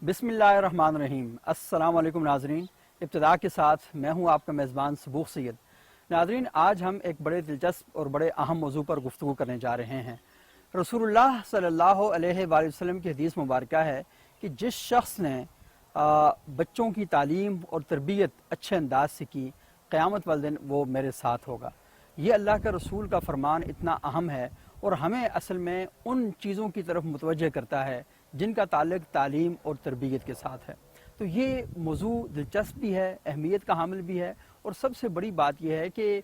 بسم اللہ الرحمن الرحیم۔ السلام علیکم ناظرین، ابتدا کے ساتھ میں ہوں آپ کا میزبان صبوح سید۔ ناظرین، آج ہم ایک بڑے دلچسپ اور بڑے اہم موضوع پر گفتگو کرنے جا رہے ہیں۔ رسول اللہ صلی اللہ علیہ وآلہ وسلم کی حدیث مبارکہ ہے کہ جس شخص نے بچوں کی تعلیم اور تربیت اچھے انداز سے کی، قیامت والے دن وہ میرے ساتھ ہوگا۔ یہ اللہ کے رسول کا فرمان اتنا اہم ہے اور ہمیں اصل میں ان چیزوں کی طرف متوجہ کرتا ہے جن کا تعلق تعلیم اور تربیت کے ساتھ ہے۔ تو یہ موضوع دلچسپ بھی ہے، اہمیت کا حامل بھی ہے، اور سب سے بڑی بات یہ ہے کہ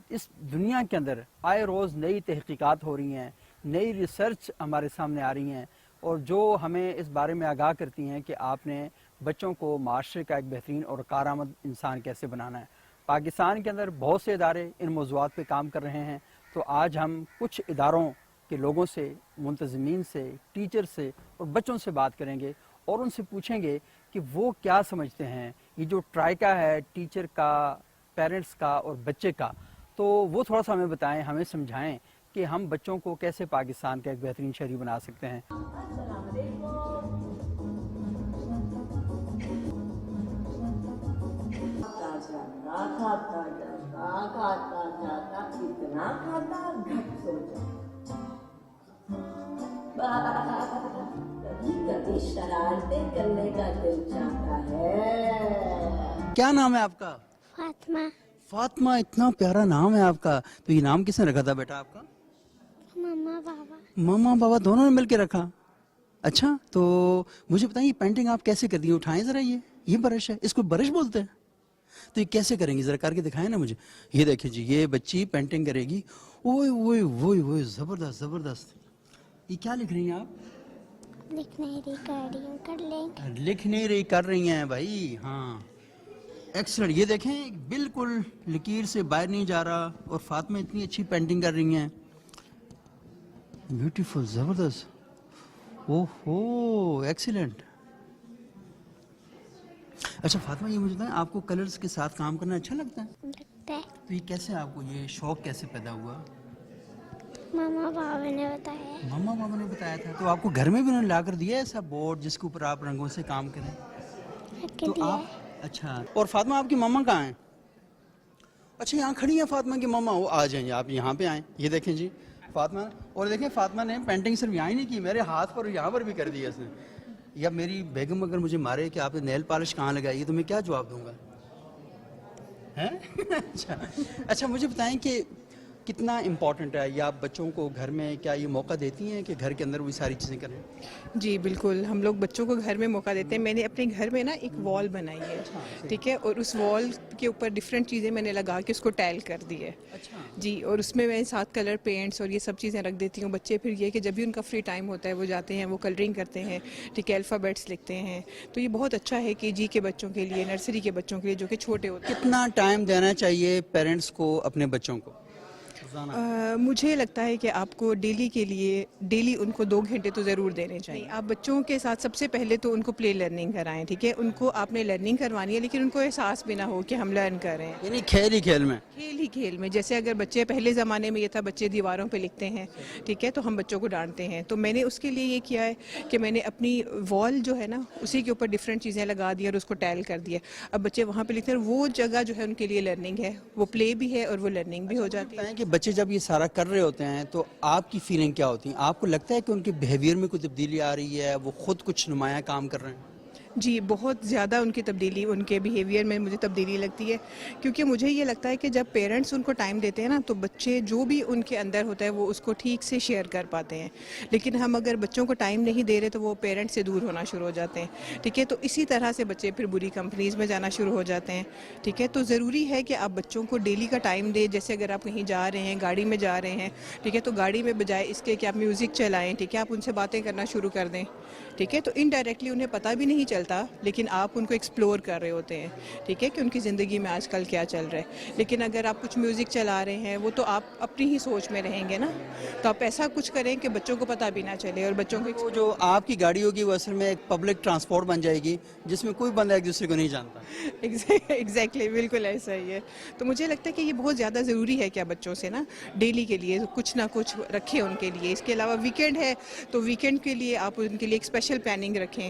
اس دنیا کے اندر آئے روز نئی تحقیقات ہو رہی ہیں، نئی ریسرچ ہمارے سامنے آ رہی ہیں، اور جو ہمیں اس بارے میں آگاہ کرتی ہیں کہ آپ نے بچوں کو معاشرے کا ایک بہترین اور کارآمد انسان کیسے بنانا ہے۔ پاکستان کے اندر بہت سے ادارے ان موضوعات پہ کام کر رہے ہیں، تو آج ہم کچھ اداروں کے لوگوں سے، منتظمین سے، ٹیچر سے اور بچوں سے بات کریں گے اور ان سے پوچھیں گے کہ وہ کیا سمجھتے ہیں یہ جو ٹرائکا ہے ٹیچر کا، پیرنٹس کا اور بچے کا، تو وہ تھوڑا سا ہمیں بتائیں، ہمیں سمجھائیں کہ ہم بچوں کو کیسے پاکستان کا ایک بہترین شہری بنا سکتے ہیں۔ کبھی شرارتیں کرنے کا دل چاہتا ہے۔ کیا نام ہے آپ کا؟ فاطمہ۔ فاطمہ، اتنا پیارا نام ہے آپ کا، تو یہ نام کس نے رکھا تھا بیٹا آپ کا؟ مما بابا۔ ماما بابا دونوں نے مل کے رکھا؟ اچھا، تو مجھے بتائیں یہ پینٹنگ آپ کیسے کرتی ہیں؟ اٹھائیں ذرا، یہ برش ہے، اس کو برش بولتے ہیں؟ تو یہ کیسے کریں گی؟ ذرا کر کے دکھائیں نا مجھے۔ یہ دیکھیں جی، یہ بچی پینٹنگ کرے گی۔ اوئے اوئے اوئے اوئے، زبردست زبردست۔ یہ کیا لکھ رہی ہیں آپ؟ لکھ نہیں رہی، کر رہی ہوں، کر لیں۔ لکھ نہیں رہی، کر رہی ہیں بھائی، ہاں ایکسلنٹ۔ یہ دیکھیں بالکل لکیر سے باہر نہیں جا رہا، اور فاطمہ اتنی اچھی پینٹنگ کر رہی ہیں، بیوٹیفل، زبردست، اوہ ہو ایکسیلنٹ۔ اچھا فاطمہ، یہ مجھے بتائیں آپ کو کلرز کے ساتھ کام کرنا اچھا لگتا ہے؟ لگتا ہے تو یہ کیسے آپ کو یہ شوق کیسے پیدا ہوا؟ مما بابا نے بتایا۔ ماما بابا نے بتایا تھا؟ تو آپ کو گھر میں بھی انہوں نے لا کر دیا ایسا بورڈ جس کے اوپر آپ رنگوں سے کام کریں؟ تو آپ، اچھا، اور فاطمہ آپ کی ماما کہاں ہیں؟ اچھا یہاں کھڑی ہیں فاطمہ کی ماما، وہ آ جائیں، آپ یہاں پہ آئیں۔ یہ دیکھیں جی فاطمہ، اور دیکھیں فاطمہ نے پینٹنگ صرف یہاں ہی نہیں کی، میرے ہاتھ پر یہاں پر بھی کر دی اس نے۔ یا میری بیگم اگر مجھے مارے کہ آپ نے نیل پالش کہاں لگائی ہے تو میں کیا جواب دوں گا؟ اچھا مجھے بتائیں کہ کتنا امپورٹنٹ ہے یا آپ بچوں کو گھر میں کیا یہ موقع دیتی ہیں کہ گھر کے اندر وہ ساری چیزیں کریں؟ جی بالکل، ہم لوگ بچوں کو گھر میں موقع دیتے ہیں۔ میں نے اپنے گھر میں نا ایک وال بنائی ہے، ٹھیک ہے، اور اس وال کے اوپر ڈفرینٹ چیزیں میں نے لگا کے اس کو ٹائل کر دی ہے جی، اور اس میں ساتھ کلر پینٹس اور یہ سب چیزیں رکھ دیتی ہوں۔ بچے پھر یہ کہ جب بھی ان کا فری ٹائم ہوتا ہے وہ جاتے ہیں، وہ کلرنگ کرتے ہیں، ٹھیک ہے، الفابیٹس لکھتے ہیں۔ تو یہ بہت اچھا ہے KG کے بچوں کے لیے، نرسری کے بچوں کے لیے جو کہ چھوٹے ہوتے ہیں۔ کتنا ٹائم دینا چاہیے پیرنٹس کو اپنے بچوں کو؟ مجھے لگتا ہے کہ آپ کو ڈیلی ان کو 2 گھنٹے تو ضرور دینے چاہیے۔ آپ بچوں کے ساتھ سب سے پہلے تو ان کو پلے لرننگ کرائیں، ٹھیک ہے، ان کو آپ نے لرننگ کروانی ہے لیکن ان کو احساس بھی نہ ہو کہ ہم لرن کر رہے ہیں، یعنی کھیل ہی کھیل میں، کھیل ہی کھیل میں۔ جیسے اگر بچے پہلے زمانے میں یہ تھا بچے دیواروں پہ لکھتے ہیں، ٹھیک ہے، تو ہم بچوں کو ڈانٹتے ہیں، تو میں نے اس کے لیے یہ کیا ہے کہ میں نے اپنی وال جو ہے نا اسی کے اوپر ڈفرینٹ چیزیں لگا دی اور اس کو ٹائل کر دیا۔ اب بچے وہاں پہ لکھتے ہیں، وہ جگہ جو ہے ان کے لیے لرننگ ہے، وہ پلے بھی ہے اور وہ لرننگ بھی ہو جاتی ہے۔ کہ بچے جب یہ سارا کر رہے ہوتے ہیں تو آپ کی فیلنگ کیا ہوتی ہے؟ آپ کو لگتا ہے کہ ان کے بیہیویئر میں کوئی تبدیلی آ رہی ہے، وہ خود کچھ نمایاں کام کر رہے ہیں؟ جی بہت زیادہ ان کی تبدیلی، ان کے بیہیویئر میں مجھے تبدیلی لگتی ہے، کیونکہ مجھے یہ لگتا ہے کہ جب پیرنٹس ان کو ٹائم دیتے ہیں نا تو بچے جو بھی ان کے اندر ہوتا ہے وہ اس کو ٹھیک سے شیئر کر پاتے ہیں، لیکن ہم اگر بچوں کو ٹائم نہیں دے رہے تو وہ پیرنٹس سے دور ہونا شروع ہو جاتے ہیں، ٹھیک ہے، تو اسی طرح سے بچے پھر بری کمپنیز میں جانا شروع ہو جاتے ہیں، ٹھیک ہے، تو ضروری ہے کہ آپ بچوں کو ڈیلی کا ٹائم دیں۔ جیسے اگر آپ کہیں جا رہے ہیں، گاڑی میں جا رہے ہیں، ٹھیک ہے، تو گاڑی میں بجائے اس کے کہ آپ میوزک چلائیں، ٹھیک ہے، آپ ان سے باتیں کرنا شروع کر دیں، ٹھیک ہے، تو انڈائریکٹلی انہیں پتہ بھی نہیں چلتا لیکن آپ ان کو ایکسپلور کر رہے ہوتے ہیں، ٹھیک ہے، کہ ان کی زندگی میں آج کل کیا چل رہا ہے۔ لیکن اگر آپ کچھ میوزک چلا رہے ہیں وہ تو آپ اپنی ہی سوچ میں رہیں گے نا، تو آپ ایسا کچھ کریں کہ بچوں کو پتہ بھی نہ چلے اور بچوں کو وہ جو آپ کی گاڑی ہوگی وہ اصل میں ایک پبلک ٹرانسپورٹ بن جائے گی جس میں کوئی بندہ ایک دوسرے کو نہیں جانتا۔ ایگزیکٹلی، بالکل ایسا ہی ہے۔ تو مجھے لگتا ہے کہ یہ بہت زیادہ ضروری ہے کہ آپ بچوں سے نا ڈیلی کے لیے کچھ نہ کچھ رکھیں ان کے لیے۔ اس کے علاوہ ویکینڈ ہے تو ویکینڈ کے لیے آپ ان کے لیے ایک اسپیشل پلاننگ رکھیں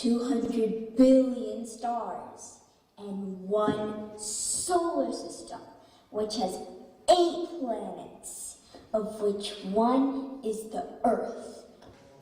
200 billion stars and one solar system, which has 8 planets, of which one is the Earth.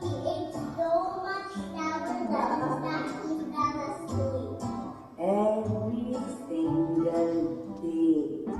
He ate so much salad that he fell asleep. Every single day.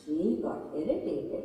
She got irritated,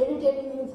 Irritating means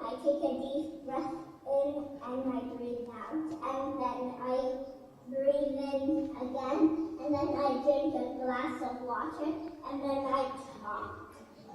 I take a deep breath in and I breathe out, and then I breathe in again, and then I drink a glass of water, and then I talk.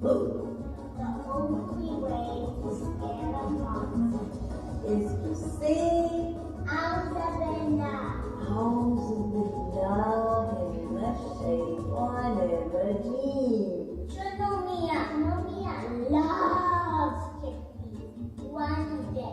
The only way to scare a monster is to say A'udhu billah. أعوذ بالله من الشيطان الرجيم. Nomia loves chickpeas. One day,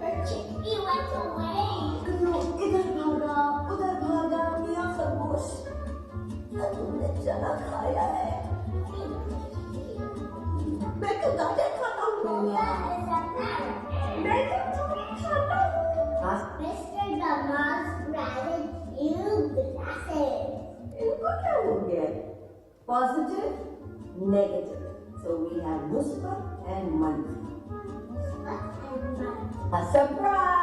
her chickpea positive, negative. So we have Musbat and Manfi. A surprise!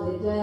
glitter,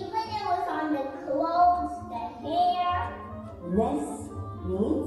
Even it was on the clothes, the hair. Ness means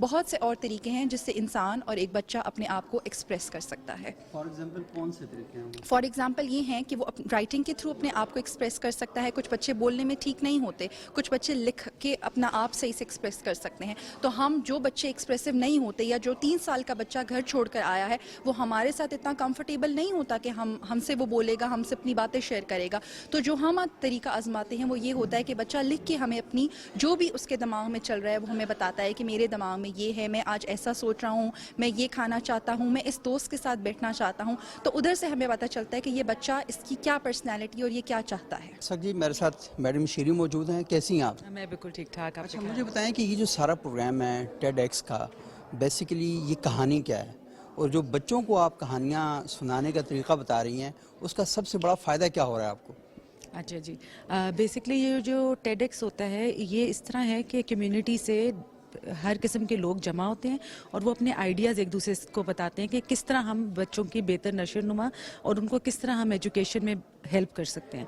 بہت سے اور طریقے ہیں جس سے انسان اور ایک بچہ اپنے آپ کو ایکسپریس کر سکتا ہے. فار ایگزامپل کون سے طریقے ہیں؟ فار ایگزامپل یہ ہیں کہ وہ رائٹنگ کے تھرو اپنے آپ کو ایکسپریس کر سکتا ہے. کچھ بچے بولنے میں ٹھیک نہیں ہوتے, کچھ بچے لکھ کے اپنا آپ صحیح سے ایکسپریس کر سکتے ہیں. تو ہم جو بچے ایکسپریسو نہیں ہوتے یا جو 3 سال کا بچہ گھر چھوڑ کر آیا ہے وہ ہمارے ساتھ اتنا کمفرٹیبل نہیں ہوتا کہ ہم سے وہ بولے گا, ہم سے اپنی باتیں شیئر کرے گا. تو جو ہم طریقہ آزماتے ہیں وہ یہ ہوتا ہے کہ بچہ لکھ کے ہمیں اپنی جو بھی اس کے دماغ میں چل رہا ہے وہ ہمیں بتاتا ہے کہ میرے دماغ میں یہ ہے, میں آج ایسا سوچ رہا ہوں, میں یہ کھانا چاہتا ہوں, میں اس دوست کے ساتھ بیٹھنا چاہتا ہوں. تو ادھر سے ہمیں پتہ چلتا ہے کہ یہ بچہ اس کی کیا پرسنالٹی اور یہ کیا چاہتا ہے. سر جی میرے ساتھ میڈم شیری موجود ہیں, کیسی ہیں آپ؟ میں بالکل ٹھیک ٹھاک. آپ اچھا مجھے بتائیں کہ یہ جو سارا پروگرام ہے ٹیڈ ایکس کا, بیسیکلی یہ کہانی کیا ہے, اور جو بچوں کو آپ کہانیاں سنانے کا طریقہ بتا رہی ہیں اس کا سب سے بڑا فائدہ کیا ہو رہا ہے آپ کو؟ اچھا جی, بیسکلی یہ جو ٹیڈ ایکس ہوتا ہے یہ اس طرح ہے کہ کمیونٹی سے ہر قسم کے لوگ جمع ہوتے ہیں اور وہ اپنے آئیڈیاز ایک دوسرے کو بتاتے ہیں کہ کس طرح ہم بچوں کی بہتر نشو و نما اور ان کو کس طرح ہم ایجوکیشن میں ہیلپ کر سکتے ہیں.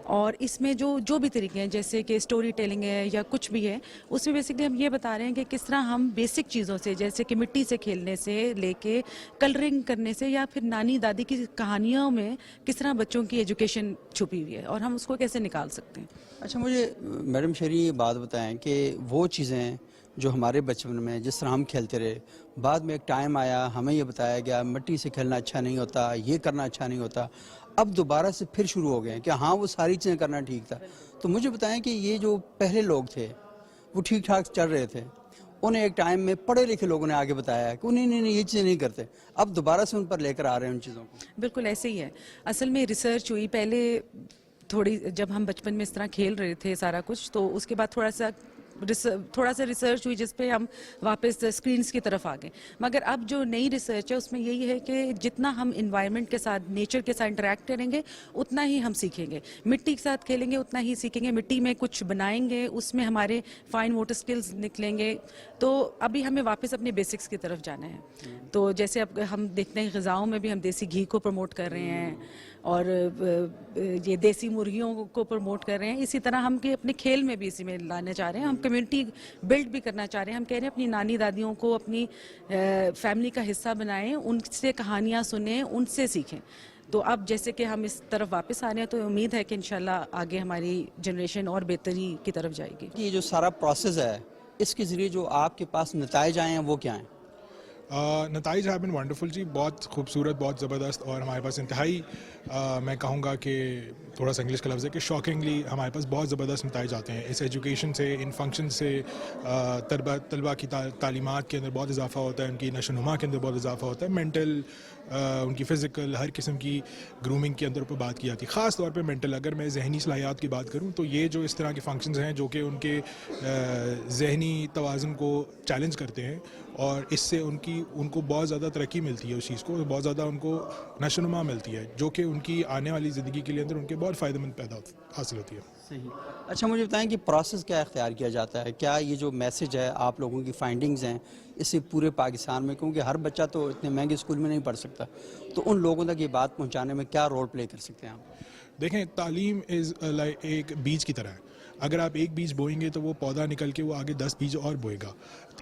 اور اس میں جو بھی طریقے ہیں جیسے کہ اسٹوری ٹیلنگ ہے یا کچھ بھی ہے, اس میں بیسکلی ہم یہ بتا رہے ہیں کہ کس طرح ہم بیسک چیزوں سے جیسے کہ مٹی سے کھیلنے سے لے کے کلرنگ کرنے سے یا پھر نانی دادی کی کہانیوں میں کس طرح بچوں کی ایجوکیشن چھپی ہوئی ہے اور ہم اس کو کیسے نکال سکتے ہیں. اچھا مجھے میڈم شیری یہ بات بتائیں کہ وہ چیزیں جو ہمارے بچپن میں جس طرح ہم کھیلتے رہے, بعد میں ایک ٹائم آیا ہمیں یہ بتایا گیا مٹی سے کھیلنا اچھا نہیں ہوتا, یہ کرنا اچھا نہیں ہوتا, اب دوبارہ سے پھر شروع ہو گئے کہ ہاں وہ ساری چیزیں کرنا ٹھیک تھا. تو مجھے بتائیں کہ یہ جو پہلے لوگ تھے وہ ٹھیک ٹھاک چل رہے تھے, انہیں ایک ٹائم میں پڑھے لکھے لوگوں نے آگے بتایا کہ نہیں یہ چیزیں نہیں کرتے, اب دوبارہ سے ان پر لے کر آ رہے ہیں ان چیزوں کو. بالکل ایسے ہی ہے. اصل میں ریسرچ ہوئی پہلے تھوڑی, جب ہم بچپن میں اس طرح کھیل رہے تھے سارا کچھ, تو اس کے بعد تھوڑا سا ریسرچ ہوئی جس پہ ہم واپس اسکرینس کی طرف آ گئے. مگر اب جو نئی ریسرچ ہے اس میں یہی ہے کہ جتنا ہم انوائرمنٹ کے ساتھ, نیچر کے ساتھ انٹریکٹ کریں گے اتنا ہی ہم سیکھیں گے. مٹی کے ساتھ کھیلیں گے اتنا ہی سیکھیں گے, مٹی میں کچھ بنائیں گے اس میں ہمارے فائن موٹر سکلز نکلیں گے. تو ابھی ہمیں واپس اپنے بیسکس کی طرف جانا ہے. تو جیسے اب ہم دیکھتے ہیں غذاؤں میں بھی ہم دیسی گھی کو پروموٹ کر رہے ہیں اور یہ دیسی مرغیوں کو پروموٹ کر رہے ہیں, اسی طرح ہم اپنے کھیل میں بھی اسی میں لانا چاہ رہے ہیں. ہم کمیونٹی بلڈ بھی کرنا چاہ رہے ہیں. ہم کہہ رہے ہیں اپنی نانی دادیوں کو اپنی فیملی کا حصہ بنائیں, ان سے کہانیاں سنیں, ان سے سیکھیں. تو اب جیسے کہ ہم اس طرف واپس آ رہے ہیں تو امید ہے کہ انشاءاللہ آگے ہماری جنریشن اور بہتری کی طرف جائے گی. یہ جو سارا پروسیس ہے اس کے ذریعے جو آپ کے پاس نتائج آئے ہیں وہ کیا ہیں؟ نتائج ہیو بن ونڈرفل جی, بہت خوبصورت, بہت زبردست, اور ہمارے پاس انتہائی میں کہوں گا کہ تھوڑا سا انگلش کا لفظ ہے کہ شاکنگلی ہمارے پاس بہت زبردست نتائج آتے ہیں. اس ایجوکیشن سے, ان فنکشن سے طلباء کی تعلیمات کے اندر بہت اضافہ ہوتا ہے, ان کی نشو و نما کے اندر بہت اضافہ ہوتا ہے, مینٹل, ان کی فزیکل, ہر قسم کی گرومنگ کے اندر پر بات کی جاتی ہے, خاص طور پہ مینٹل. اگر میں ذہنی صلاحیات کی بات کروں تو یہ جو اس طرح کے فنکشنز ہیں جو کہ ان کے ذہنی توازن کو چیلنج کرتے ہیں, اور اس سے ان کو بہت زیادہ ترقی ملتی ہے, اس چیز کو بہت زیادہ ان کو نشو و نما ملتی ہے, جو کہ ان کی آنے والی زندگی کے لیے اندر ان کے بہت فائدہ مند حاصل ہوتی ہے. صحیح. اچھا مجھے بتائیں کہ پروسیس کیا اختیار کیا جاتا ہے, کیا یہ جو میسج ہے آپ لوگوں کی فائنڈنگز ہیں اس سے پورے پاکستان میں, کیونکہ ہر بچہ تو اتنے مہنگے اسکول میں نہیں پڑھ سکتا, تو ان لوگوں تک یہ بات پہنچانے میں کیا رول پلے کر سکتے ہیں آپ؟ دیکھیں, تعلیم ایک بیج کی طرح ہے. اگر آپ ایک بیج بوئیں گے تو وہ پودا نکل کے وہ آگے 10 بیج اور بوئے گا.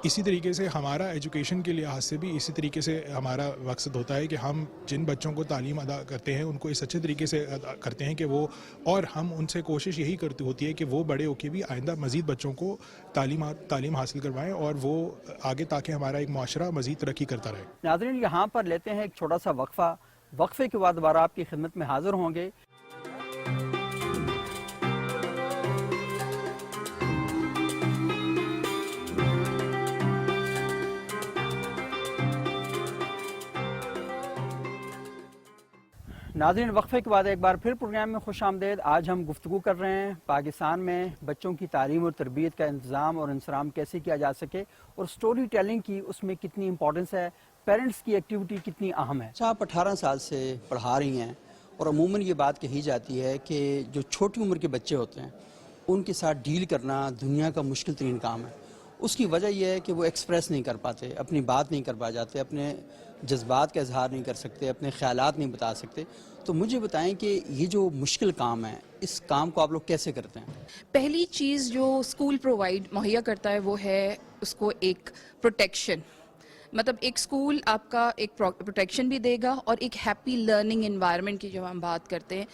اسی طریقے سے ہمارا ایجوکیشن کے لحاظ سے بھی اسی طریقے سے ہمارا مقصد ہوتا ہے کہ ہم جن بچوں کو تعلیم ادا کرتے ہیں ان کو اس اچھے طریقے سے ادا کرتے ہیں کہ وہ, اور ہم ان سے کوشش یہی کرتی ہوتی ہے کہ وہ بڑے ہو کے بھی آئندہ مزید بچوں کو تعلیم حاصل کروائیں, اور وہ آگے تاکہ ہمارا ایک معاشرہ مزید ترقی کرتا رہے. ناظرین یہاں پر لیتے ہیں ایک چھوٹا سا وقفہ, وقفے کے بعد دوبارہ آپ کی خدمت میں حاضر ہوں گے. ناظرین وقفے کے بعد ایک بار پھر پروگرام میں خوش آمدید. آج ہم گفتگو کر رہے ہیں پاکستان میں بچوں کی تعلیم اور تربیت کا انتظام اور انصرام کیسے کیا جا سکے, اور سٹوری ٹیلنگ کی اس میں کتنی امپورٹنس ہے, پیرنٹس کی ایکٹیویٹی کتنی اہم ہے. اچھا, آپ 18 سال سے پڑھا رہی ہیں, اور عموماً یہ بات کہی جاتی ہے کہ جو چھوٹی عمر کے بچے ہوتے ہیں ان کے ساتھ ڈیل کرنا دنیا کا مشکل ترین کام ہے, اس کی وجہ یہ ہے کہ وہ ایکسپریس نہیں کر پاتے, اپنی بات نہیں کر پا جاتے, اپنے جذبات کا اظہار نہیں کر سکتے, اپنے خیالات نہیں بتا سکتے. تو مجھے بتائیں کہ یہ جو مشکل کام ہے, اس کام کو آپ لوگ کیسے کرتے ہیں؟ پہلی چیز جو اسکول مہیا کرتا ہے وہ ہے اس کو ایک پروٹیکشن. مطلب ایک اسکول آپ کا ایک پروٹیکشن بھی دے گا اور ایک ہیپی لرننگ انوائرمنٹ کی جب ہم بات کرتے ہیں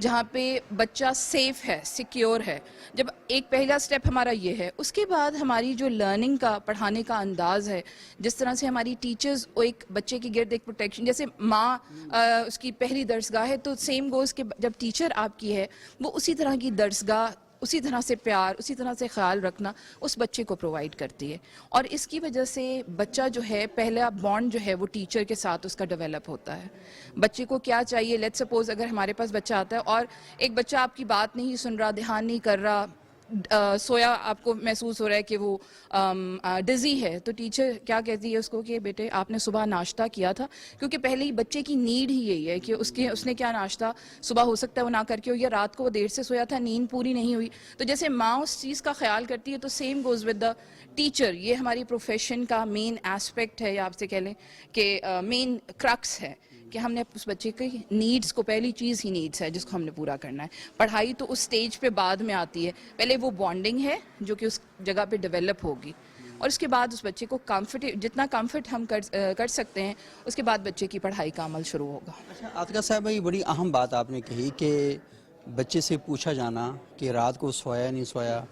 جہاں پہ بچہ سیف ہے, سیکیور ہے. جب ایک پہلا سٹیپ ہمارا یہ ہے, اس کے بعد ہماری جو لرننگ کا پڑھانے کا انداز ہے, جس طرح سے ہماری ٹیچرز ایک بچے کے گرد ایک پروٹیکشن, جیسے ماں اس کی پہلی درسگاہ ہے تو سیم گوز کہ جب ٹیچر آپ کی ہے وہ اسی طرح کی درسگاہ, اسی طرح سے پیار, اسی طرح سے خیال رکھنا اس بچے کو پرووائڈ کرتی ہے. اور اس کی وجہ سے بچہ جو ہے پہلا بانڈ جو ہے وہ ٹیچر کے ساتھ اس کا ڈیولپ ہوتا ہے. بچے کو کیا چاہیے, لیٹ سپوز اگر ہمارے پاس بچہ آتا ہے اور ایک بچہ آپ کی بات نہیں سن رہا, دھیان نہیں کر رہا, سویا آپ کو محسوس ہو رہا ہے کہ وہ ڈزی ہے, تو ٹیچر کیا کہتی ہے اس کو کہ بیٹے آپ نے صبح ناشتہ کیا تھا, کیونکہ پہلے ہی بچے کی نیڈ ہی یہی ہے کہ اس نے کیا ناشتہ صبح ہو سکتا ہے وہ نہ کر کے ہو, یا رات کو وہ دیر سے سویا تھا, نیند پوری نہیں ہوئی. تو جیسے ماں اس چیز کا خیال کرتی ہے تو same goes with the teacher. یہ ہماری پروفیشن کا مین ایسپیکٹ ہے, یا آپ سے کہہ لیں کہ مین کرکس ہے کہ ہم نے اس بچے کی نیڈز کو, پہلی چیز ہی نیڈز ہے جس کو ہم نے پورا کرنا ہے. پڑھائی تو اس سٹیج پہ بعد میں آتی ہے, پہلے وہ بانڈنگ ہے جو کہ اس جگہ پہ ڈیولپ ہوگی, اور اس کے بعد اس بچے کو جتنا کمفرٹ ہم کر سکتے ہیں اس کے بعد بچے کی پڑھائی کا عمل شروع ہوگا. اچھا عاطقہ صاحبہ, یہ بڑی اہم بات آپ نے کہی کہ بچے سے پوچھا جانا کہ رات کو سویا نہیں سویا,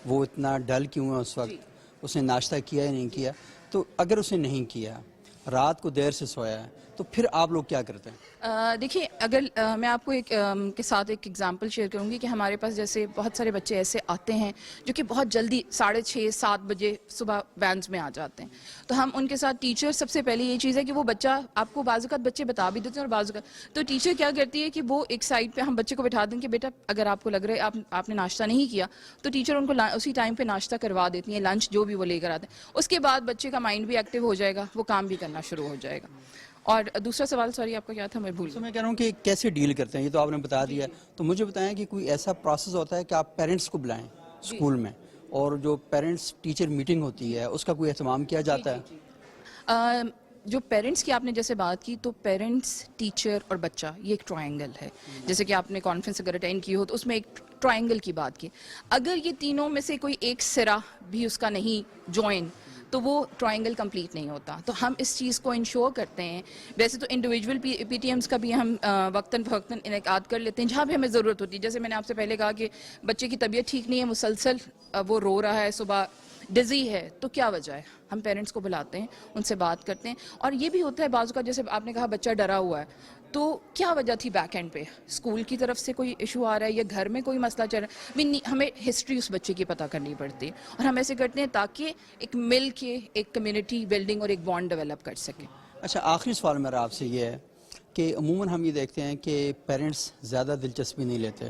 وہ اتنا ڈل کیوں ہے اس وقت, اس نے ناشتہ کیا یا نہیں کیا. تو اگر اس نے نہیں کیا, رات کو دیر سے سویا ہے, تو پھر آپ لوگ کیا کرتے ہیں؟ دیکھیے, اگر میں آپ کو کے ساتھ ایک ایگزامپل شیئر کروں گی کہ ہمارے پاس جیسے بہت سارے بچے ایسے آتے ہیں جو کہ بہت جلدی 6:30-7 بجے صبح وینز میں آ جاتے ہیں. تو ہم ان کے ساتھ ٹیچر, سب سے پہلے یہ چیز ہے کہ وہ بچہ, آپ کو بعض اوقات بچے بتا بھی دیتے ہیں اور بعض اوقات تو ٹیچر کیا کرتی ہے کہ وہ ایک سائڈ پہ ہم بچے کو بٹھا دیں کہ بیٹا اگر آپ کو لگ رہا ہے آپ نے ناشتہ نہیں کیا, تو ٹیچر ان کو اسی ٹائم پہ ناشتہ کروا دیتی ہیں, لنچ جو بھی وہ لے کر آتے ہیں. اس کے بعد بچے کا مائنڈ بھی ایکٹیو ہو جائے گا, وہ کام بھی کرنا شروع ہو جائے گا. اور دوسرا سوال سوری آپ کا کیا تھا, میں بھول گئی. میں کہہ رہا ہوں کہ کیسے ڈیل کرتے ہیں, یہ تو آپ نے بتا دیا. تو مجھے بتائیں کہ کوئی ایسا پروسیس ہوتا ہے کہ آپ پیرنٹس کو بلائیں اسکول میں, اور جو پیرنٹس ٹیچر میٹنگ ہوتی ہے اس کا کوئی اہتمام کیا جاتا ہے؟ جو پیرنٹس کی آپ نے جیسے بات کی, تو پیرنٹس, ٹیچر اور بچہ یہ ایک ٹرائنگل ہے. جیسے کہ آپ نے کانفرنس اگر اٹینڈ کی ہو تو اس میں ایک ٹرائنگل کی بات کی. اگر یہ تینوں میں سے کوئی ایک سرا بھی اس کا نہیں جوائن, تو وہ ٹرائنگل کمپلیٹ نہیں ہوتا. تو ہم اس چیز کو انشور کرتے ہیں. ویسے تو انڈیویجول پی ٹی ایم کا بھی ہم وقتاً فوقتاً انعقاد کر لیتے ہیں جہاں بھی ہمیں ضرورت ہوتی ہے. جیسے میں نے آپ سے پہلے کہا کہ بچے کی طبیعت ٹھیک نہیں ہے, مسلسل وہ رو رہا ہے, صبح ڈزی ہے, تو کیا وجہ ہے, ہم پیرنٹس کو بلاتے ہیں, ان سے بات کرتے ہیں. اور یہ بھی ہوتا ہے بعض کا, جیسے آپ نے کہا بچہ ڈرا ہوا ہے, تو کیا وجہ تھی بیک اینڈ پہ, اسکول کی طرف سے کوئی ایشو آ رہا ہے یا گھر میں کوئی مسئلہ چل رہا ہے, ہمیں ہسٹری اس بچے کی پتہ کرنی پڑتی ہے. اور ہم ایسے کرتے ہیں تاکہ ایک مل کے ایک کمیونٹی بلڈنگ اور ایک بانڈ ڈیولپ کر سکیں. اچھا, آخری سوال میرا آپ سے یہ ہے کہ عموماً ہم یہ دیکھتے ہیں کہ پیرنٹس زیادہ دلچسپی نہیں لیتے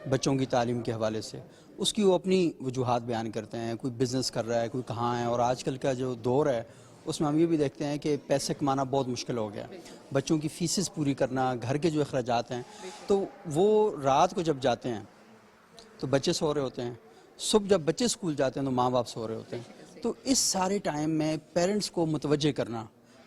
بچوں کی تعلیم کے حوالے سے. اس کی وہ اپنی وجوہات بیان کرتے ہیں, کوئی بزنس کر رہا ہے, کوئی کہاں ہے. اور آج کل کا جو دور ہے اس میں ہم یہ بھی دیکھتے ہیں کہ پیسے کمانا بہت مشکل ہو گیا, بچوں کی فیسز پوری کرنا, گھر کے جو اخراجات ہیں. تو وہ رات کو جب جاتے ہیں تو بچے سو رہے ہوتے ہیں, صبح جب بچے اسکول جاتے ہیں تو ماں باپ سو رہے ہوتے ہیں. تو اس سارے ٹائم میں پیرنٹس کو متوجہ کرنا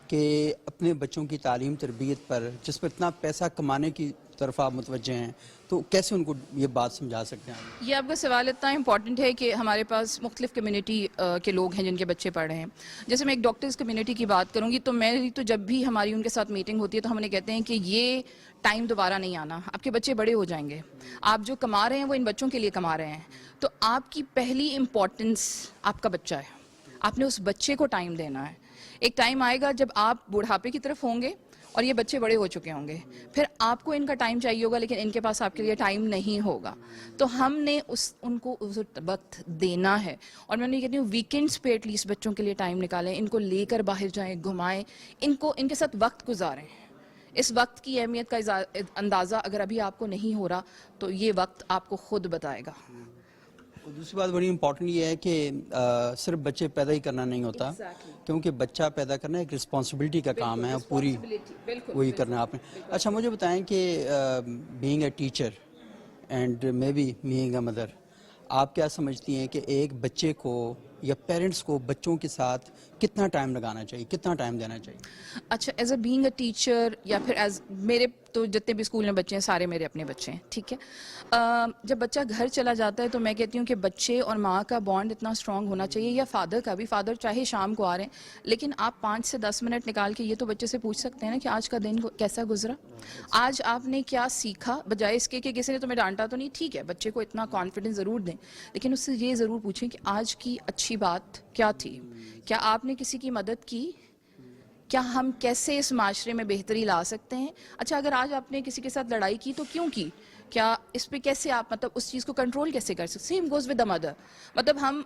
کہ اپنے بچوں کی تعلیم تربیت پر, جس پر اتنا پیسہ کمانے کی طرف آپ متوجہ ہیں, تو کیسے ان کو یہ بات سمجھا سکتے ہیں؟ یہ آپ کا سوال اتنا امپورٹنٹ ہے کہ ہمارے پاس مختلف کمیونٹی کے لوگ ہیں جن کے بچے پڑھ رہے ہیں. جیسے میں ایک ڈاکٹرز کمیونٹی کی بات کروں گی, تو میں تو جب بھی ہماری ان کے ساتھ میٹنگ ہوتی ہے تو ہم انہیں کہتے ہیں کہ یہ ٹائم دوبارہ نہیں آنا, آپ کے بچے بڑے ہو جائیں گے, آپ جو کما رہے ہیں وہ ان بچوں کے لیے کما رہے ہیں. تو آپ کی پہلی امپورٹنس آپ کا بچہ ہے, آپ نے اس بچے کو ٹائم دینا ہے. ایک ٹائم آئے گا جب آپ بڑھاپے کی طرف ہوں گے اور یہ بچے بڑے ہو چکے ہوں گے, پھر آپ کو ان کا ٹائم چاہیے ہوگا لیکن ان کے پاس آپ کے لیے ٹائم نہیں ہوگا. تو ہم نے ان کو وقت دینا ہے. اور میں کہتی ہوں ویکینڈز پہ ایٹ لیسٹ بچوں کے لیے ٹائم نکالیں, ان کو لے کر باہر جائیں, گھمائیں, ان کے ساتھ وقت گزاریں. اس وقت کی اہمیت کا اندازہ اگر ابھی آپ کو نہیں ہو رہا تو یہ وقت آپ کو خود بتائے گا. دوسری بات بڑی امپورٹنٹ یہ ہے کہ صرف بچے پیدا ہی کرنا نہیں ہوتا, کیونکہ بچہ پیدا کرنا ایک رسپانسبلٹی کا کام ہے, پوری وہی کرنا آپ نے. اچھا مجھے بتائیں کہ being a teacher and maybe being a mother, آپ کیا سمجھتی ہیں کہ ایک بچے کو یا پیرنٹس کو بچوں کے ساتھ کتنا ٹائم لگانا چاہیے, کتنا ٹائم دینا چاہیے؟ اچھا, as a being a teacher یا پھر ایز میرے تو جتنے بھی اسکول میں بچے ہیں سارے میرے اپنے بچے ہیں, ٹھیک ہے. جب بچہ گھر چلا جاتا ہے تو میں کہتی ہوں کہ بچے اور ماں کا بانڈ اتنا اسٹرانگ ہونا چاہیے, یا فادر کا بھی. فادر چاہے شام کو آ رہے ہیں, لیکن آپ 5 سے 10 منٹ نکال کے یہ تو بچے سے پوچھ سکتے ہیں نا کہ آج کا دن کیسا گزرا, آج آپ نے کیا سیکھا, بجائے اس کے کہ کسی نے تمہیں ڈانٹا تو نہیں. ٹھیک ہے, بچے کو اتنا کانفیڈنس ضرور دیں, لیکن اس سے یہ ضرور پوچھیں کہ آج کی اچھی بات کیا تھی, کیا آپ نے کسی کی مدد کی, کیا ہم کیسے اس معاشرے میں بہتری لا سکتے ہیں. اچھا, اگر آج آپ نے کسی کے ساتھ لڑائی کی تو کیوں کی, کیا اس پہ کیسے آپ مطلب اس چیز کو کنٹرول کیسے کر سکتے. Same goes with the mother. مطلب ہم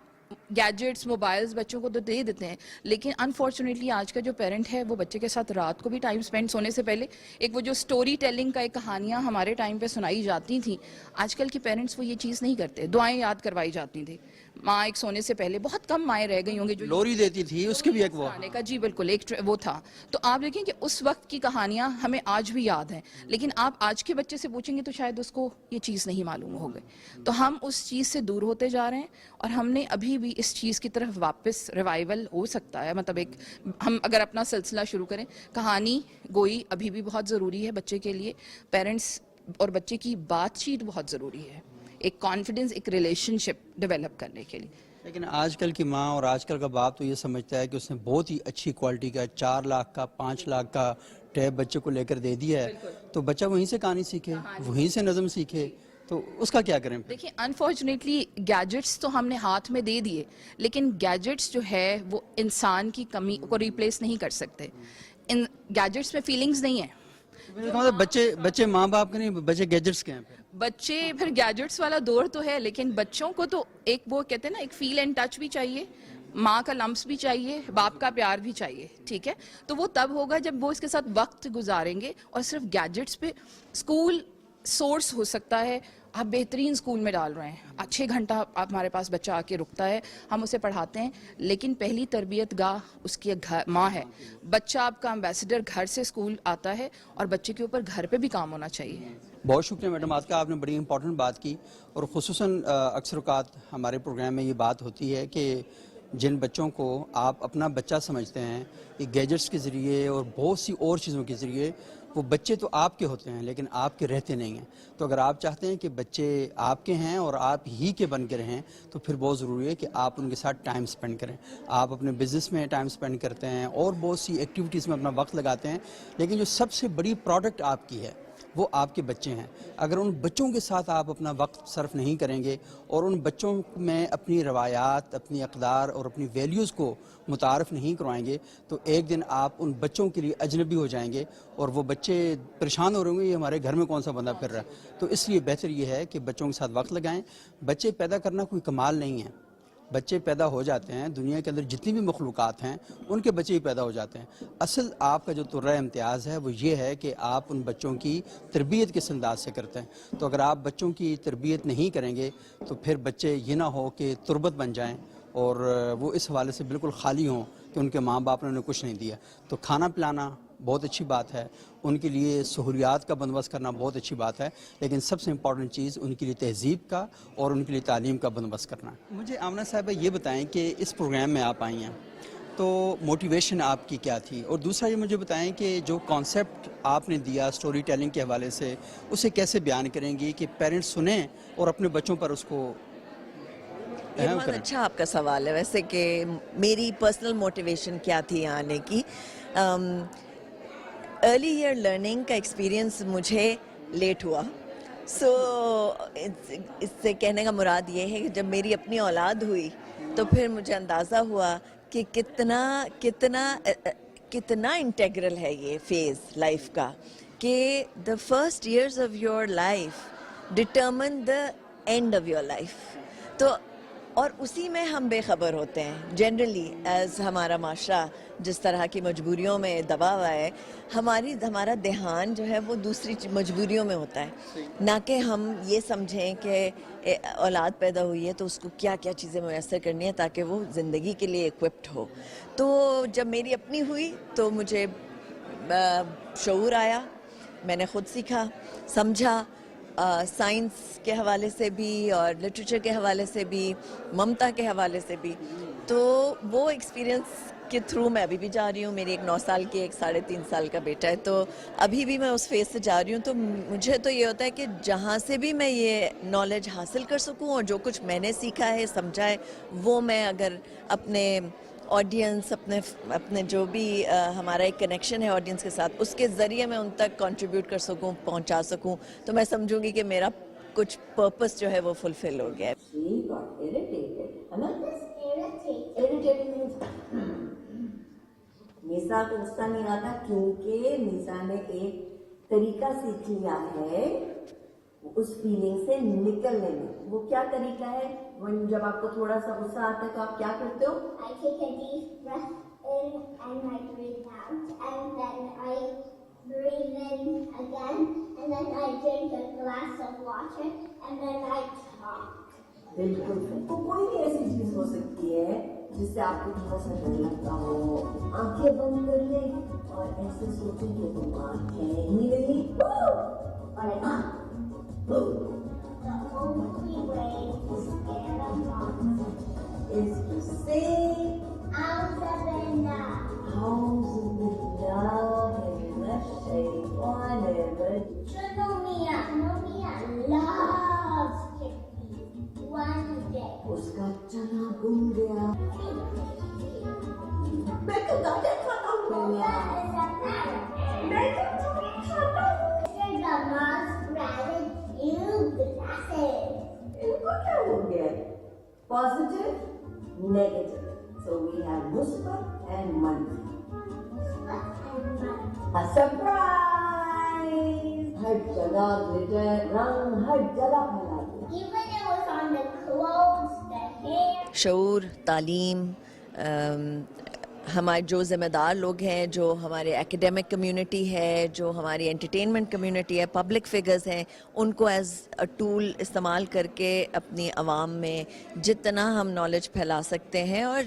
گیجٹس, موبائلز بچوں کو تو دے دیتے ہیں, لیکن انفارچونیٹلی آج کا جو پیرنٹ ہے وہ بچے کے ساتھ رات کو بھی ٹائم اسپینڈ سونے سے پہلے, ایک وہ جو اسٹوری ٹیلنگ کا ایک کہانیاں ہمارے ٹائم پہ سنائی جاتی تھیں, آج کل کے پیرنٹس وہ یہ چیز نہیں کرتے. دعائیں یاد کروائی جاتی تھیں, ماں ایک سونے سے پہلے, بہت کم مائیں رہ گئی ہوں گے جو لوری دیتی تھی, اس کی بھی ایک وہ کا. جی بالکل, ایک وہ تھا. تو آپ دیکھیں کہ اس وقت کی کہانیاں ہمیں آج بھی یاد ہیں, لیکن آپ آج کے بچے سے پوچھیں گے تو شاید اس کو یہ چیز نہیں معلوم ہو گئی. تو ہم اس چیز سے دور ہوتے جا رہے ہیں, اور ہم نے ابھی بھی اس چیز کی طرف واپس ریوائول ہو سکتا ہے. مطلب ایک ہم اگر اپنا سلسلہ شروع کریں, کہانی گوئی ابھی بھی بہت ضروری ہے بچے کے لیے. پیرنٹس اور بچے کی بات چیت بہت ضروری ہے, ایک کانفیڈنس, ایک ریلیشن شپ ڈیولپ کرنے کے لیے. لیکن آج کل کی ماں اور آج کل کا باپ تو یہ سمجھتا ہے کہ اس نے بہت ہی اچھی کوالٹی کا 4 لاکھ کا 5 لاکھ کا ٹیب بچے کو لے کر دے دیا ہے, تو بچہ وہیں سے کہانی سیکھے, وہیں سے نظم سیکھے, تو اس کا کیا کریں؟ دیکھیں, انفارچونیٹلی گیجٹس تو ہم نے ہاتھ میں دے دیے, لیکن گیجٹس جو ہے وہ انسان کی کمی کو ریپلیس نہیں کر سکتے. ان گیجٹس میں فیلنگز نہیں ہیں. بچے ماں باپ کے نہیں, بچے گیجٹس کے ہیں. بچے پھر گیجٹس والا دور تو ہے, لیکن بچوں کو تو ایک وہ کہتے ہیں نا, ایک فیل اینڈ ٹچ بھی چاہیے, ماں کا لمس بھی چاہیے, باپ کا پیار بھی چاہیے, ٹھیک ہے. تو وہ تب ہوگا جب وہ اس کے ساتھ وقت گزاریں گے. اور صرف گیجٹس پہ اسکول سورس ہو سکتا ہے. آپ بہترین اسکول میں ڈال رہے ہیں, 6 گھنٹہ ہمارے پاس بچہ آ کے رکتا ہے, ہم اسے پڑھاتے ہیں, لیکن پہلی تربیت گاہ اس کی ماں ہے. بچہ آپ کا امبیسڈر گھر سے اسکول آتا ہے, اور بچے کے اوپر گھر پہ بھی کام ہونا چاہیے. بہت شکریہ میڈم, آج کا آپ نے بڑی امپورٹنٹ بات کی. اور خصوصاً اکثر اوقات ہمارے پروگرام میں یہ بات ہوتی ہے کہ جن بچوں کو آپ اپنا بچہ سمجھتے ہیں, یہ گیجٹس کے ذریعے اور بہت سی اور چیزوں کے ذریعے, وہ بچے تو آپ کے ہوتے ہیں لیکن آپ کے رہتے نہیں ہیں. تو اگر آپ چاہتے ہیں کہ بچے آپ کے ہیں اور آپ ہی کے بن کے رہیں, تو پھر بہت ضروری ہے کہ آپ ان کے ساتھ ٹائم سپینڈ کریں. آپ اپنے بزنس میں ٹائم سپینڈ کرتے ہیں اور بہت سی ایکٹیویٹیز میں اپنا وقت لگاتے ہیں, لیکن جو سب سے بڑی پروڈکٹ آپ کی ہے وہ آپ کے بچے ہیں. اگر ان بچوں کے ساتھ آپ اپنا وقت صرف نہیں کریں گے اور ان بچوں میں اپنی روایات, اپنی اقدار اور اپنی ویلیوز کو متعارف نہیں کروائیں گے, تو ایک دن آپ ان بچوں کے لیے اجنبی ہو جائیں گے, اور وہ بچے پریشان ہو رہے ہوں گے, یہ ہمارے گھر میں کون سا بندہ پھر رہا ہے. تو اس لیے بہتر یہ ہے کہ بچوں کے ساتھ وقت لگائیں. بچے پیدا کرنا کوئی کمال نہیں ہے, بچے پیدا ہو جاتے ہیں. دنیا کے اندر جتنی بھی مخلوقات ہیں ان کے بچے ہی پیدا ہو جاتے ہیں. اصل آپ کا جو ترہ امتیاز ہے وہ یہ ہے کہ آپ ان بچوں کی تربیت کس انداز سے کرتے ہیں. تو اگر آپ بچوں کی تربیت نہیں کریں گے تو پھر بچے یہ نہ ہو کہ تربت بن جائیں اور وہ اس حوالے سے بالکل خالی ہوں کہ ان کے ماں باپ نے انہیں کچھ نہیں دیا. تو کھانا پلانا بہت اچھی بات ہے, ان کے لیے سہولیات کا بندوبست کرنا بہت اچھی بات ہے, لیکن سب سے امپورٹنٹ چیز ان کے لیے تہذیب کا اور ان کے لیے تعلیم کا بندوبست کرنا ہے. مجھے آمنہ صاحبہ یہ بتائیں کہ اس پروگرام میں آپ آئی ہیں تو موٹیویشن آپ کی کیا تھی, اور دوسرا یہ مجھے بتائیں کہ جو کانسیپٹ آپ نے دیا اسٹوری ٹیلنگ کے حوالے سے, اسے کیسے بیان کریں گی کہ پیرنٹس سنیں اور اپنے بچوں پر اس کو. یہ بہت اچھا آپ کا سوال ہے ویسے کہ میری پرسنل موٹیویشن کیا تھی آنے کی. ارلی ایئر لرننگ کا ایکسپیرینس مجھے لیٹ ہوا, سو اس سے کہنے کا مراد یہ ہے کہ جب میری اپنی اولاد ہوئی تو پھر مجھے اندازہ ہوا کہ کتنا انٹیگرل ہے یہ فیز لائف کا, کہ the first years of your life determine the and of your life. تو اور اسی میں ہم بے خبر ہوتے ہیں جنرلی ایز ہمارا معاشرہ جس طرح کی مجبوریوں میں دبا ہوا ہے, ہمارا دھیان جو ہے وہ دوسری مجبوریوں میں ہوتا ہے, نہ کہ ہم یہ سمجھیں کہ اولاد پیدا ہوئی ہے تو اس کو کیا کیا چیزیں میسر کرنی ہے تاکہ وہ زندگی کے لیے ایکوپڈ ہو. تو جب میری اپنی ہوئی تو مجھے شعور آیا, میں نے خود سیکھا, سمجھا, سائنس کے حوالے سے بھی اور لٹریچر کے حوالے سے بھی, ممتا کے حوالے سے بھی. تو وہ ایکسپیرینس کے تھرو میں ابھی بھی جا رہی ہوں. میری ایک 9 سال کی ایک 3.5 سال کا بیٹا ہے, تو ابھی بھی میں اس فیز سے جا رہی ہوں. تو مجھے تو یہ ہوتا ہے کہ جہاں سے بھی میں یہ نالج حاصل کر سکوں اور جو کچھ میں نے سیکھا ہے سمجھا ہے وہ میں اگر اپنے آڈینس اپنے جو بھی ہمارا ایک کنیکشن ہے آڈینس کے ساتھ اس کے ذریعے میں ان تک کنٹریبیوٹ کر سکوں, پہنچا سکوں, تو میں سمجھوں گی کہ میرا کچھ پرپس جو ہے وہ فلفل ہو گیا ہے. She got irritated. Irritating means میسا کو غصہ نہیں آتا کیونکہ میسا نے ایک طریقہ سیکھ لیا ہے اس فیلنگ سے نکلنے میں. وہ کیا طریقہ ہے؟ جب آپ کو تھوڑا سا غصہ آتا ہے تو آپ کیا کرتے ہو؟ I take a deep breath in and I breathe out, and then I breathe in again, and then I drink a glass of water, and then I talk. بالکل. تو کوئی بھی ایسی چیز ہو سکتی ہے جس سے آپ کو تھوڑا سا ڈر لگتا ہو, آنکھیں بند کر لیں اور ایسے سوچیں کہ تم آنکھیں ہی نہیں اور The only way to scare a monster is to say Alzabella. أعوذ بالله من الشيطان الرجيم. Nomia loves chickpeas. One day. اس کا چنا گم گیا. میں تو گاجر کھاتا ہوں. That is a matter. میں تو چنا کھاتا ہوں. The monster added 2 glasses. ان کو کیا ہو گیا؟ Positive, negative. So we have مثبت and منفی. A surprise! ہر جگہ گلٹر رنگ ہر جگہ پھیلا دیا. Even it was on the clothes, the hair. شعور, تعلیم, ہمارے جو ذمہ دار لوگ ہیں, جو ہمارے ایکیڈیمک کمیونٹی ہے, جو ہماری انٹرٹینمنٹ کمیونٹی ہے, پبلک فگرز ہیں, ان کو ایز اے ٹول استعمال کر کے اپنی عوام میں جتنا ہم نالج پھیلا سکتے ہیں. اور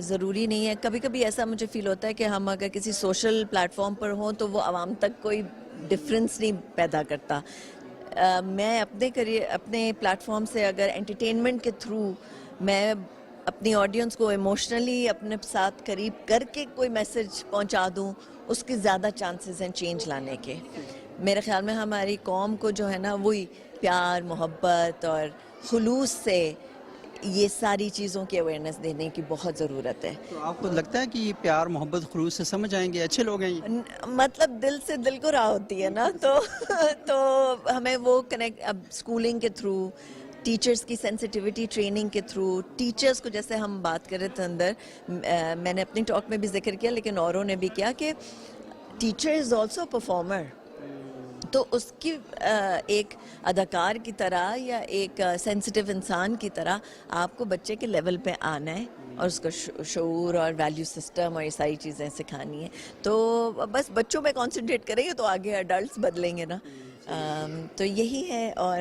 ضروری نہیں ہے, کبھی کبھی ایسا مجھے فیل ہوتا ہے کہ ہم اگر کسی سوشل پلیٹ فارم پر ہوں تو وہ عوام تک کوئی ڈفرینس نہیں پیدا کرتا. میں اپنے پلیٹ فارم سے اگر انٹرٹینمنٹ کے تھرو میں اپنی آڈینس کو ایموشنلی اپنے ساتھ قریب کر کے کوئی میسج پہنچا دوں, اس کے زیادہ چانسز ہیں چینج لانے کے. میرے خیال میں ہماری قوم کو جو ہے نا وہی پیار, محبت اور خلوص سے یہ ساری چیزوں کی اویئرنیس دینے کی بہت ضرورت ہے. تو آپ کو لگتا ہے کہ یہ پیار, محبت, خلوص سے سمجھ آئیں گے, اچھے لوگ ہیں یہ؟ مطلب دل سے دل کو راہ ہوتی ہے نا, تو ہمیں وہ کنیکٹ اب اسکولنگ کے تھرو, ٹیچرز کی سینسٹیوٹی ٹریننگ کے تھرو, ٹیچرز کو جیسے ہم بات کر رہے تھے اندر, میں نے اپنی ٹاک میں بھی ذکر کیا لیکن اوروں نے بھی کیا کہ ٹیچر از آلسو پرفارمر. تو اس کی ایک اداکار کی طرح یا ایک سینسٹیو انسان کی طرح آپ کو بچے کے لیول پہ آنا ہے اور اس کا شعور اور ویلیو سسٹم اور یہ ساری چیزیں سکھانی ہیں. تو بس بچوں پہ کانسنٹریٹ کریں گے تو آگے ایڈلٹس بدلیں گے نا. تو یہی ہے. اور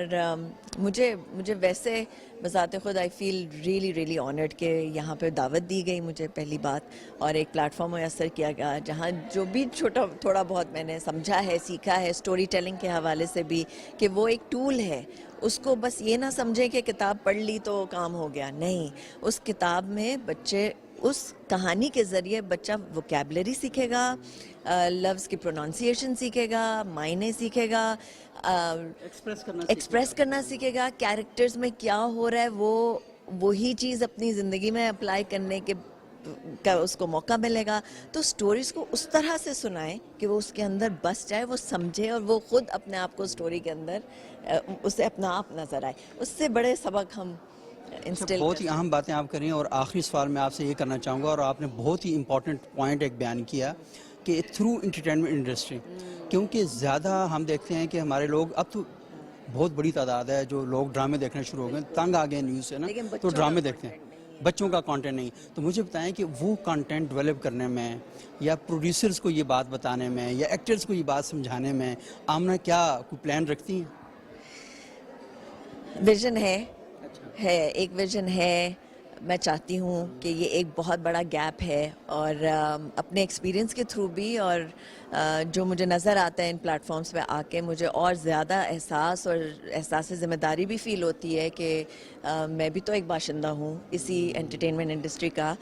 مجھے ویسے بذات خود آئی فیل ریئلی آنرڈ کہ یہاں پہ دعوت دی گئی مجھے پہلی بات, اور ایک پلیٹ فارم میسر کیا گیا جہاں جو بھی تھوڑا بہت میں نے سمجھا ہے, سیکھا ہے, اسٹوری ٹیلنگ کے حوالے سے بھی, کہ وہ ایک ٹول ہے. اس کو بس یہ نہ سمجھیں کہ کتاب پڑھ لی تو کام ہو گیا, نہیں. اس کتاب میں بچے, اس کہانی کے ذریعے بچہ ووکیبلری سیکھے گا, لفظ کی پروننسیشن سیکھے گا, معنی سیکھے گا, ایکسپریس کرنا سیکھے گا, کیریکٹرز میں کیا ہو رہا ہے وہی چیز اپنی زندگی میں اپلائی کرنے کے کا اس کو موقع ملے گا. تو سٹوریز کو اس طرح سے سنائیں کہ وہ اس کے اندر بس جائے, وہ سمجھے اور وہ خود اپنے آپ کو سٹوری کے اندر اسے اپنا آپ نظر آئے. اس سے بڑے سبق ہم بہت ہی اہم باتیں آپ کریں. اور آخری سوال میں آپ سے یہ کرنا چاہوں گا, اور آپ نے بہت ہی امپورٹنٹ پوائنٹ ایک بیان کیا کہ تھرو انٹرٹینمنٹ انڈسٹری, کیونکہ زیادہ ہم دیکھتے ہیں کہ ہمارے لوگ, اب تو بہت بڑی تعداد ہے جو لوگ ڈرامے دیکھنا شروع ہو گئے, تنگ آ گئے نیوز سے نا, تو ڈرامے دیکھتے ہیں, بچوں کا کانٹینٹ نہیں. تو مجھے بتائیں کہ وہ کانٹینٹ ڈیولپ کرنے میں یا پروڈیوسرز کو یہ بات بتانے میں یا ایکٹرز کو یہ بات سمجھانے میں آمنہ کیا کوئی پلان رکھتی ہیں؟ ویژن ہے, ایک ویژن ہے. میں چاہتی ہوں کہ یہ ایک بہت بڑا گیپ ہے، اور اپنے ایکسپیرینس کے تھرو بھی، اور جو مجھے نظر آتا ہے ان پلیٹ فارمز پہ آ کے، مجھے اور زیادہ احساس اور احساس ذمہ داری بھی فیل ہوتی ہے کہ میں بھی تو ایک باشندہ ہوں اسی انٹرٹینمنٹ انڈسٹری کا،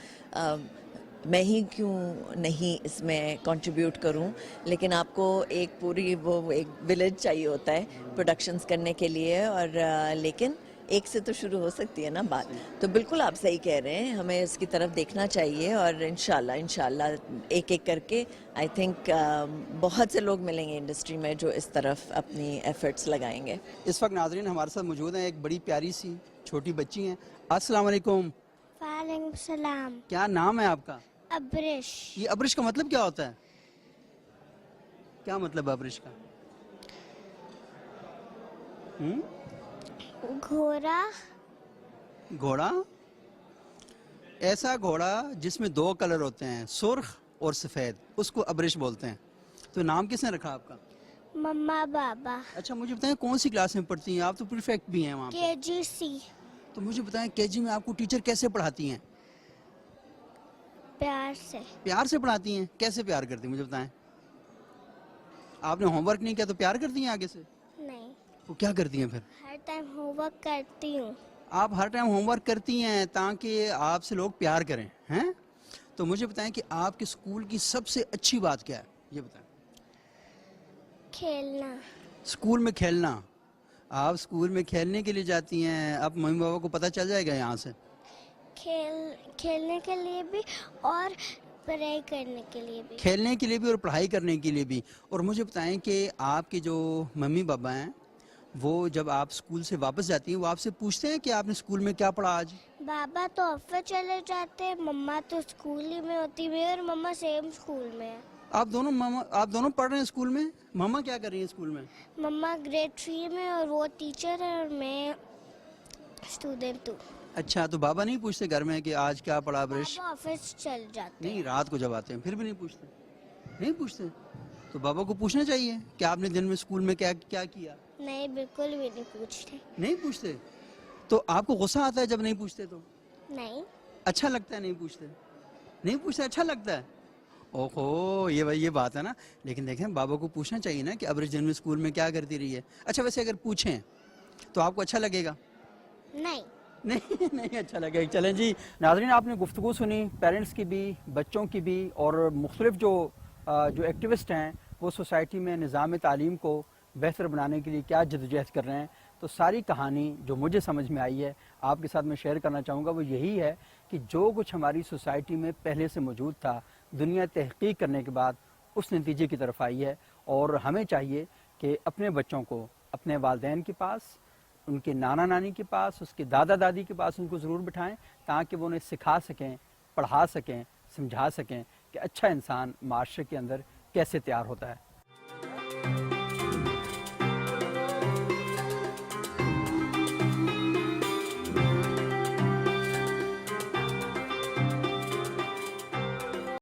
میں ہی کیوں نہیں اس میں کنٹریبیوٹ کروں. لیکن آپ کو ایک پوری وہ ایک ولیج چاہیے ہوتا ہے پروڈکشنز کرنے کے لیے، اور لیکن ایک سے تو شروع ہو سکتی ہے نا بات. تو بالکل آپ صحیح کہہ رہے ہیں، ہمیں اس کی طرف دیکھنا چاہیے، اور انشاءاللہ ایک ایک کر کے آئی تھنک بہت سے لوگ ملیں گے انڈسٹری میں جو اس طرف اپنی ایفرٹس لگائیں گے. اس وقت ناظرین ہمارے ساتھ موجود ہیں ایک بڑی پیاری سی چھوٹی بچی ہیں. السلام علیکم. وعلیکم السلام. کیا نام ہے آپ کا؟ ابرش. یہ ابرش کا مطلب کیا ہوتا ہے؟ کیا مطلب ہے ابرش کا؟ گھوڑا. گھوڑا؟ ایسا گھوڑا جس میں 2 کلر ہوتے ہیں، سرخ اور سفید، اس کو ابرش بولتے ہیں. تو نام کس نے رکھا آپ کا؟ مما بابا. اچھا مجھے بتائیں کون سی کلاس میں پڑھتی ہیں آپ؟ تو پرفیکٹ بھی ہیں وہاں پہ. KGC. تو مجھے بتائیں KG میں آپ کو ٹیچر کیسے پڑھاتی ہیں؟ پیار سے. پیار سے پڑھاتی ہیں؟ کیسے پیار کرتی ہیں مجھے بتائیں؟ آپ نے ہوم ورک نہیں کیا تو پیار کرتی ہیں آگے سے؟ نہیں. وہ کیا کرتی ہیں پھر؟ ہر ٹائم ہوم ورک کرتی ہوں. آپ ہر ٹائم ہوم ورک کرتی ہیں تاکہ آپ سے لوگ پیار کریں ہیں؟ تو مجھے بتائیں کہ آپ کے اسکول کی سب سے اچھی بات کیا ہے؟ یہ بتائیں. کھیلنا. اسکول میں کھیلنا. آپ اسکول میں کھیلنے کے لیے جاتی ہیں، اب ممی بابا کو پتہ چل جائے گا یہاں سے؟ کھیلنے کے لیے بھی اور پڑھائی کرنے کے لیے بھی. کھیلنے کے لیے بھی اور پڑھائی کرنے کے لیے بھی. اور مجھے بتائیں کہ آپ کے جو ممی بابا ہیں وہ جب آپ اسکول سے واپس جاتی ہیں وہ آپ سے پوچھتے ہیں کہ آپ نے اسکول میں کیا پڑھا آج؟ بابا تو آفس چلے جاتے ہیں، مما تو اسکول ہی میں ہوتی ہے، اور مما سیم اسکول میں ہے. آپ دونوں پڑھ رہے ہیں اسکول میں؟ مما کیا کر رہی ہیں اسکول میں؟ مما گریڈ 3 میں، اور وہ ٹیچر ہے اور میں اسٹوڈنٹ ہوں. اچھا تو بابا نہیں پوچھتے گھر میں کہ آج کیا پڑھا برش؟ بابا آفس چل جاتے نہیں، رات کو جب آتے ہیں پھر بھی نہیں پوچھتے؟ نہیں پوچھتے؟ تو بابا کو پوچھنا چاہیے کہ آپ نے دن میں اسکول میں کیا کیا. نہیں، بالکل بھی نہیں پوچھتے. نہیں پوچھتے؟ تو آپ کو غصہ آتا ہے جب نہیں پوچھتے تو؟ نہیں. اچھا لگتا ہے نہیں پوچھتے؟ نہیں پوچھتے اچھا لگتا ہے؟ اوہو یہ بات ہے نا. لیکن دیکھیں بابا کو پوچھنا چاہیے نا کہ ابرش دن میں اسکول میں کیا کرتی رہی ہے. اچھا ویسے اگر پوچھیں تو آپ کو اچھا لگے گا؟ نہیں. نہیں اچھا لگے گا. چلیں جی ناظرین، آپ نے گفتگو سنی پیرنٹس کی بھی، بچوں کی بھی، اور مختلف جو ایکٹیوسٹ ہیں وہ سوسائٹی میں نظام تعلیم کو بہتر بنانے کے لیے کیا جدوجہد کر رہے ہیں. تو ساری کہانی جو مجھے سمجھ میں آئی ہے آپ کے ساتھ میں شیئر کرنا چاہوں گا وہ یہی ہے کہ جو کچھ ہماری سوسائٹی میں پہلے سے موجود تھا دنیا تحقیق کرنے کے بعد اس نتیجے کی طرف آئی ہے. اور ہمیں چاہیے کہ اپنے بچوں کو اپنے والدین کے پاس، ان کے نانا نانی کے پاس، اس کے دادا دادی کے پاس ان کو ضرور بٹھائیں تاکہ وہ انہیں سکھا سکیں، پڑھا سکیں، سمجھا سکیں کہ اچھا انسان معاشرے کے اندر کیسے تیار ہوتا ہے.